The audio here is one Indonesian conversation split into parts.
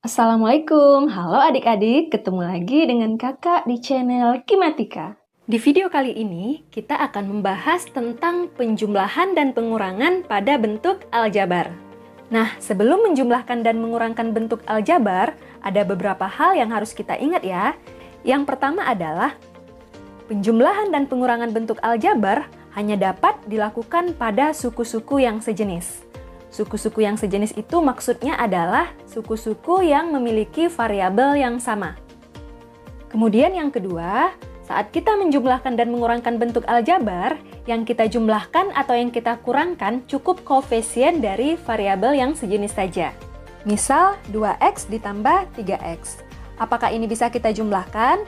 Assalamualaikum, halo adik-adik, ketemu lagi dengan kakak di channel Kimatika. Di video kali ini, kita akan membahas tentang penjumlahan dan pengurangan pada bentuk aljabar. Nah, sebelum menjumlahkan dan mengurangkan bentuk aljabar, ada beberapa hal yang harus kita ingat ya. Yang pertama adalah, penjumlahan dan pengurangan bentuk aljabar hanya dapat dilakukan pada suku-suku yang sejenis. Suku-suku yang sejenis itu maksudnya adalah suku-suku yang memiliki variabel yang sama. Kemudian yang kedua, saat kita menjumlahkan dan mengurangkan bentuk aljabar, yang kita jumlahkan atau yang kita kurangkan cukup koefisien dari variabel yang sejenis saja. Misal 2x ditambah 3x. Apakah ini bisa kita jumlahkan?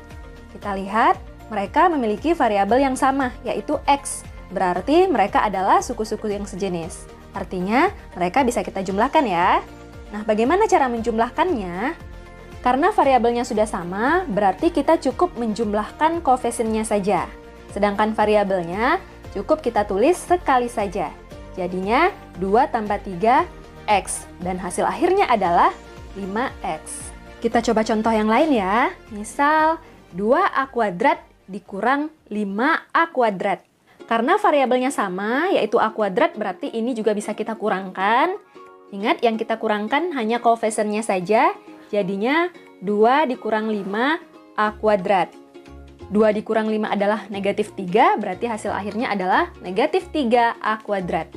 Kita lihat, mereka memiliki variabel yang sama, yaitu x. Berarti mereka adalah suku-suku yang sejenis. Artinya, mereka bisa kita jumlahkan ya. Nah, bagaimana cara menjumlahkannya? Karena variabelnya sudah sama, berarti kita cukup menjumlahkan koefisiennya saja. Sedangkan variabelnya cukup kita tulis sekali saja. Jadinya 2 tambah 3x. Dan hasil akhirnya adalah 5x. Kita coba contoh yang lain ya. Misal, 2a kuadrat dikurang 5a kuadrat. Karena variabelnya sama, yaitu a kuadrat, berarti ini juga bisa kita kurangkan. Ingat, yang kita kurangkan hanya koefisiennya saja, jadinya 2 dikurang 5a kuadrat. 2 dikurang 5 adalah negatif 3, berarti hasil akhirnya adalah negatif 3a kuadrat.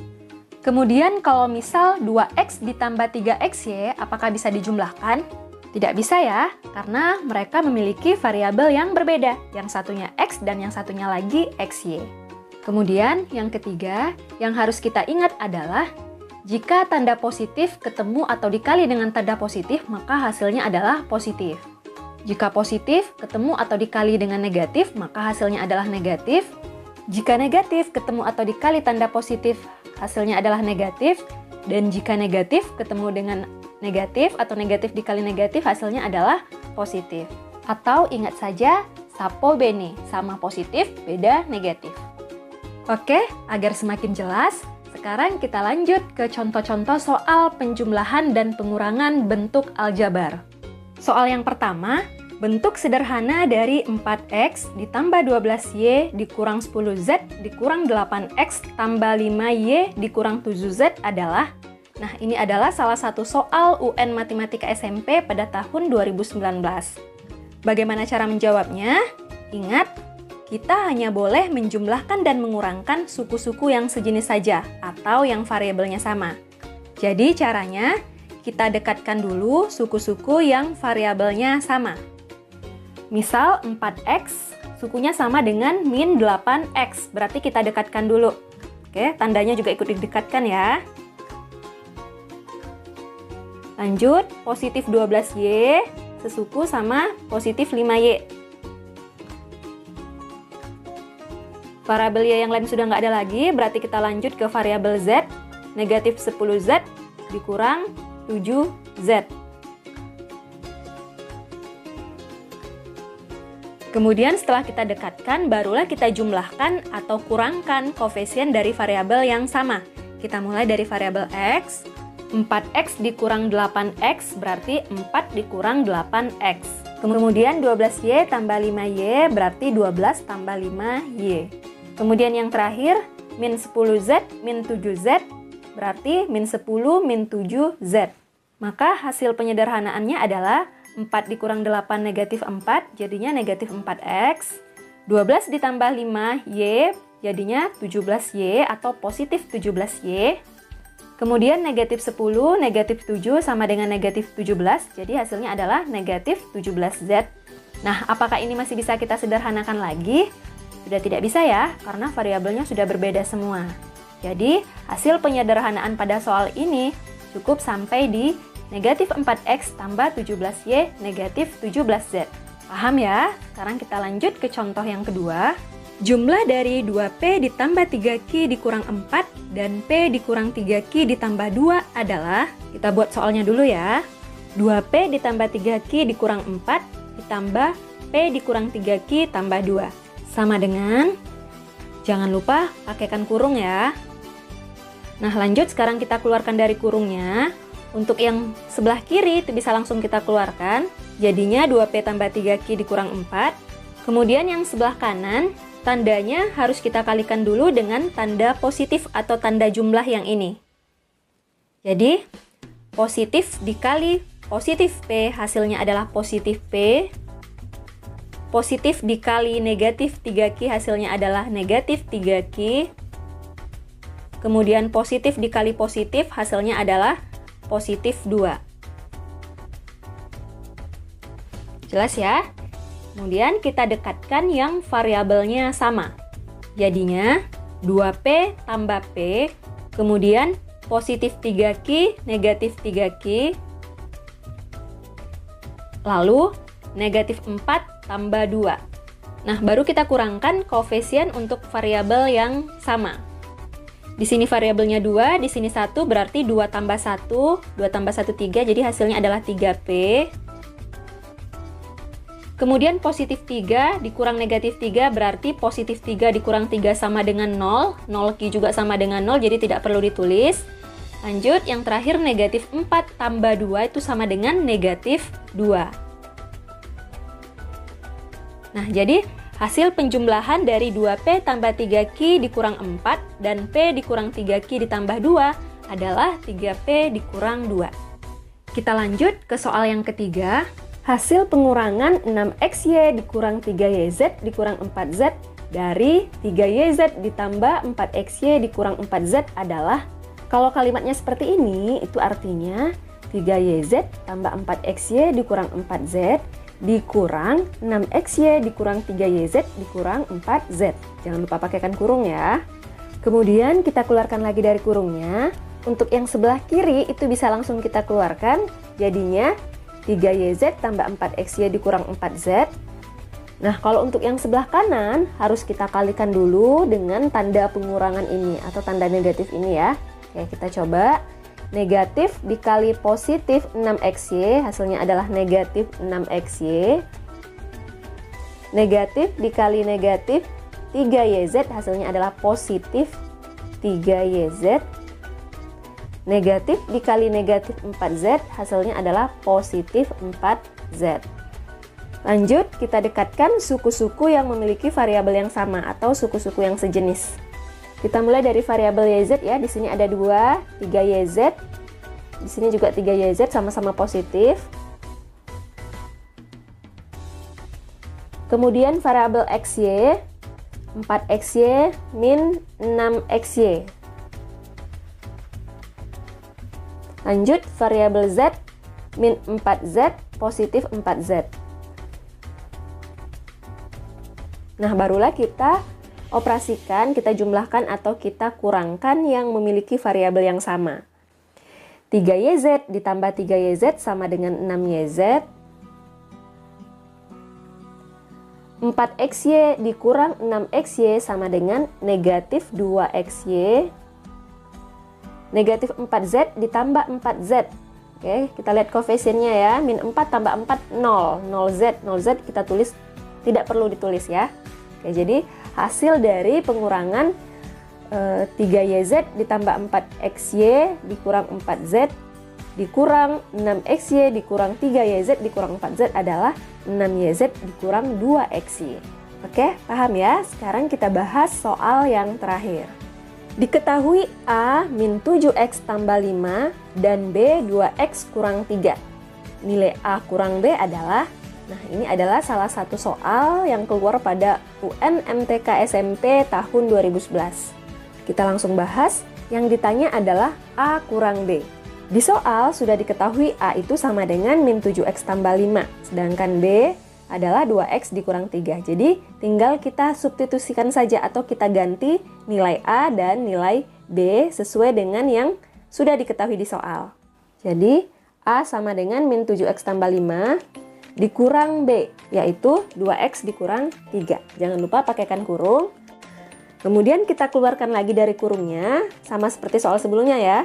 Kemudian kalau misal 2x ditambah 3xy, apakah bisa dijumlahkan? Tidak bisa ya, karena mereka memiliki variabel yang berbeda. Yang satunya x dan yang satunya lagi xy. Kemudian, yang ketiga, yang harus kita ingat adalah jika tanda positif ketemu atau dikali dengan tanda positif, maka hasilnya adalah positif. Jika positif ketemu atau dikali dengan negatif, maka hasilnya adalah negatif. Jika negatif ketemu atau dikali tanda positif, hasilnya adalah negatif. Dan jika negatif ketemu dengan negatif atau negatif dikali negatif, hasilnya adalah positif. Atau ingat saja, sapo bene, sama positif, beda negatif. Oke, agar semakin jelas, sekarang kita lanjut ke contoh-contoh soal penjumlahan dan pengurangan bentuk aljabar. Soal yang pertama, bentuk sederhana dari 4x ditambah 12y dikurang 10z dikurang 8x tambah 5y dikurang 7z adalah. Nah, ini adalah salah satu soal UN Matematika SMP pada tahun 2019. Bagaimana cara menjawabnya? Ingat, kita hanya boleh menjumlahkan dan mengurangkan suku-suku yang sejenis saja atau yang variabelnya sama. Jadi caranya, kita dekatkan dulu suku-suku yang variabelnya sama. Misal 4x, sukunya sama dengan min 8x, berarti kita dekatkan dulu. Oke, tandanya juga ikut didekatkan ya. Lanjut, positif 12y sesuku sama positif 5y. Variabel y yang lain sudah nggak ada lagi, berarti kita lanjut ke variabel z, negatif 10z dikurang 7z. Kemudian setelah kita dekatkan, barulah kita jumlahkan atau kurangkan koefisien dari variabel yang sama. Kita mulai dari variabel x, 4x dikurang 8x berarti 4 dikurang 8x. Kemudian 12y tambah 5y berarti 12 tambah 5y. Kemudian yang terakhir, min 10z, min 7z, berarti min 10, min 7z. Maka hasil penyederhanaannya adalah 4 dikurang 8 negatif 4, jadinya negatif 4x. 12 ditambah 5y, jadinya 17y atau positif 17y. Kemudian negatif 10, negatif 7 sama dengan negatif 17, jadi hasilnya adalah negatif 17z. Nah, apakah ini masih bisa kita sederhanakan lagi? Sudah tidak bisa ya, karena variabelnya sudah berbeda semua. Jadi, hasil penyederhanaan pada soal ini cukup sampai di negatif 4x tambah 17y negatif 17z. Paham ya? Sekarang kita lanjut ke contoh yang kedua. Jumlah dari 2p ditambah 3q dikurang 4 dan p dikurang 3q ditambah 2 adalah, kita buat soalnya dulu ya. 2p ditambah 3q dikurang 4 ditambah p dikurang 3q tambah 2. Sama dengan, jangan lupa pakaikan kurung ya. Nah, lanjut sekarang kita keluarkan dari kurungnya. Untuk yang sebelah kiri itu bisa langsung kita keluarkan. Jadinya 2P tambah 3Q dikurang 4. Kemudian yang sebelah kanan, tandanya harus kita kalikan dulu dengan tanda positif atau tanda jumlah yang ini. Jadi, positif dikali positif P hasilnya adalah positif P. Positif dikali negatif 3Q hasilnya adalah negatif 3Q. Kemudian positif dikali positif hasilnya adalah positif 2. Jelas ya? Kemudian kita dekatkan yang variabelnya sama. Jadinya 2P tambah P, kemudian positif 3Q, negatif 3Q, lalu negatif 4 tambah 2. Nah, baru kita kurangkan koefisien untuk variabel yang sama. Di sini variabelnya 2, di sini 1, berarti 2 tambah 1, 2 tambah 1, 3, jadi hasilnya adalah 3P. Kemudian positif 3 dikurang negatif 3, berarti positif 3 dikurang 3 sama dengan 0, 0Q juga sama dengan 0, jadi tidak perlu ditulis. Lanjut, yang terakhir negatif 4 tambah 2 itu sama dengan negatif 2. Nah, jadi hasil penjumlahan dari 2P tambah 3Q dikurang 4 dan P dikurang 3Q ditambah 2 adalah 3P dikurang 2. Kita lanjut ke soal yang ketiga. Hasil pengurangan 6XY dikurang 3YZ dikurang 4Z dari 3YZ ditambah 4XY dikurang 4Z adalah, kalau kalimatnya seperti ini, itu artinya 3YZ tambah 4XY dikurang 4Z dikurang 6XY dikurang 3YZ dikurang 4Z. Jangan lupa pakaikan kurung ya. Kemudian kita keluarkan lagi dari kurungnya. Untuk yang sebelah kiri itu bisa langsung kita keluarkan. Jadinya 3YZ tambah 4XY dikurang 4Z. Nah, kalau untuk yang sebelah kanan harus kita kalikan dulu dengan tanda pengurangan ini atau tanda negatif ini ya. Oke, kita coba. Negatif dikali positif 6XY hasilnya adalah negatif 6XY. Negatif dikali negatif 3YZ hasilnya adalah positif 3YZ. Negatif dikali negatif 4Z hasilnya adalah positif 4Z. Lanjut, kita dekatkan suku-suku yang memiliki variabel yang sama atau suku-suku yang sejenis. Kita mulai dari variabel YZ ya. Di sini ada 2, 3YZ. Di sini juga 3YZ sama-sama positif. Kemudian variabel XY, 4XY min 6XY. Lanjut, variabel Z, min 4Z, positif 4Z. Nah, barulah kita operasikan, kita jumlahkan atau kita kurangkan yang memiliki variabel yang sama. 3YZ ditambah 3YZ sama dengan 6YZ. 4XY dikurang 6XY sama dengan negatif 2XY. Negatif 4Z ditambah 4Z. Oke, kita lihat koefisiennya ya. Min 4 tambah 4, 0. 0Z. 0Z kita tulis, tidak perlu ditulis ya. Oke, jadi hasil dari pengurangan 3YZ ditambah 4XY dikurang 4Z dikurang 6XY dikurang 3YZ dikurang 4Z adalah 6YZ dikurang 2XY. Oke, paham ya? Sekarang kita bahas soal yang terakhir. Diketahui A min 7X tambah 5 dan B 2X kurang 3. Nilai A kurang B adalah, nah ini adalah salah satu soal yang keluar pada UN MTK SMP tahun 2011. Kita langsung bahas, yang ditanya adalah A kurang B. Di soal sudah diketahui A itu sama dengan min 7X tambah 5, sedangkan B adalah 2X dikurang 3. Jadi tinggal kita substitusikan saja atau kita ganti nilai A dan nilai B sesuai dengan yang sudah diketahui di soal. Jadi A sama dengan min 7X tambah 5 dikurang B, yaitu 2X dikurang 3. Jangan lupa pakaikan kurung. Kemudian kita keluarkan lagi dari kurungnya, sama seperti soal sebelumnya ya.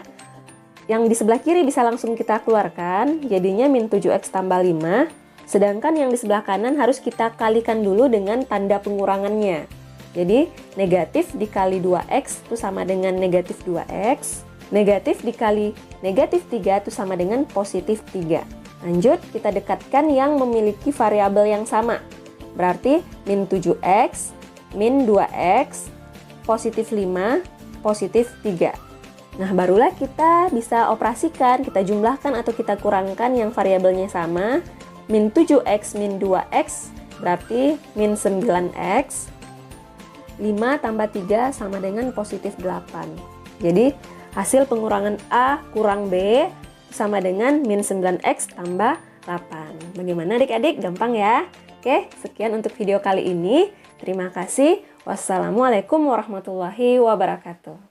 Yang di sebelah kiri bisa langsung kita keluarkan, jadinya min 7X tambah 5. Sedangkan yang di sebelah kanan harus kita kalikan dulu dengan tanda pengurangannya. Jadi negatif dikali 2X itu sama dengan negatif 2X. Negatif dikali negatif 3 itu sama dengan positif 3. Lanjut, kita dekatkan yang memiliki variabel yang sama. Berarti min 7x, min 2x, positif 5, positif 3. Nah, barulah kita bisa operasikan, kita jumlahkan atau kita kurangkan yang variabelnya sama. Min 7x, min 2x, berarti min 9x. 5 tambah 3 sama dengan positif 8. Jadi, hasil pengurangan A kurang B sama dengan min 9x tambah 8. Bagaimana adik-adik? Gampang ya? Oke, sekian untuk video kali ini. Terima kasih. Wassalamualaikum warahmatullahi wabarakatuh.